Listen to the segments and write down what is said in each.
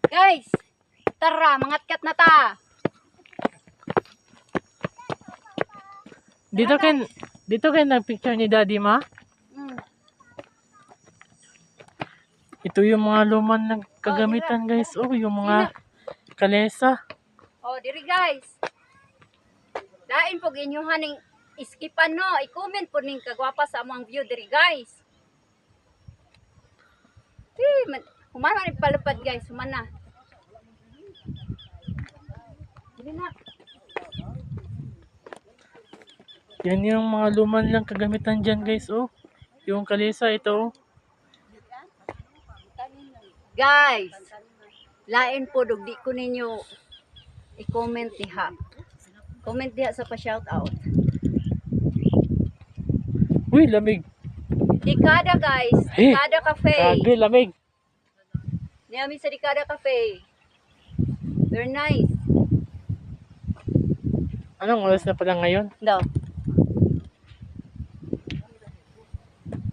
Guys, tara, mangatkat na ta. Dito kayo nagpicture ni Daddy, ma? Ito yung mga luman ng kagamitan, guys. Oh, yung mga kalesa. Oh, diri guys. Lain po inyong haning iskipan no. I-comment po ning kagwapa sa among view diri guys. Humana ni palupad guys, humana. Dili na. Yan yung mga luman lang kagamitan dyan, guys. Oh, yung kalesa, ito. Oh. Guys, lain po dugdi ko ninyo i-comment diha. Comment diha sa pa-shout out. Uy, lamig. Dekada guys, Dekada Cafe. Kage, lamig. Niyami sa Dekada Cafe. Very nice. Anong oras na pala ngayon? Daw.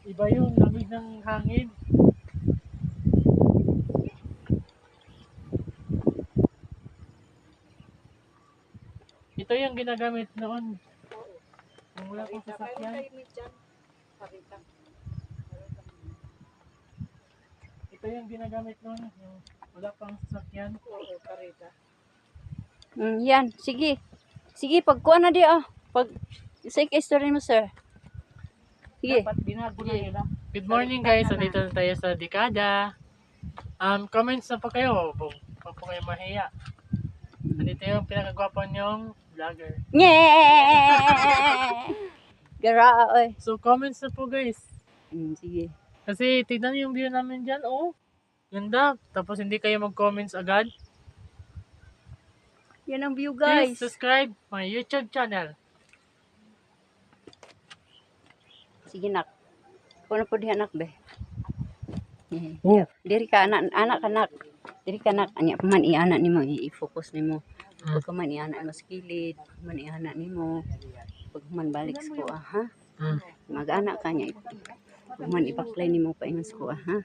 Iba yung lamig ng hangin. Ito yung ginagamit noon. Kung wala pang sasakyan. Ito yung ginagamit noon. Yung wala pang sasakyan. Yan, sige. Sige, pagkuha na di Pag say ka story mo, sir. Sige. Good morning, guys. Andito na tayo sa Dekada. Comments na po kayo. Huwag po kayo mahiya. Andito yung pinakagwapo niyong vlogger. Yeah! Gara, oy. So, comments na po, guys. Sige. Kasi, tignan niyo yung view namin dyan. Oh, ganda. Tapos, hindi kayo mag-comments agad. Yan ang view, Please guys. subscribe my YouTube channel. Sige, nak. Kung na po di anak, be. Oh. Diri ka, anak. Diri ka, anak. Anya pa man i-anak ni mo. I-focus ni mo. Pag man i-anak mo sa kilid. Pag man i-anak ni mo. Pag man balik sa kuha, ha? Mag-anak ka niya. Pag man ipaklay ni mo pa ingon sa kuha, ha?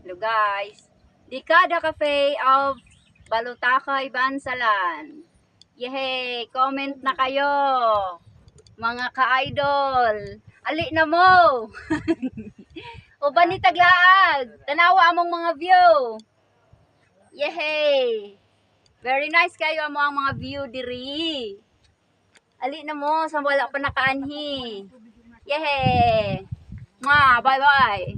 Hello guys, Dekada Cafe of Balutakay, Bansalan. Yehey, comment na kayo, mga ka-idol. Ali na mo. Uban ni taglaag, tanawa among mga view. Yehey, very nice kayo ang mga view diri. Ali na mo, sa wala pa nakaanhi. Yehey, bye bye.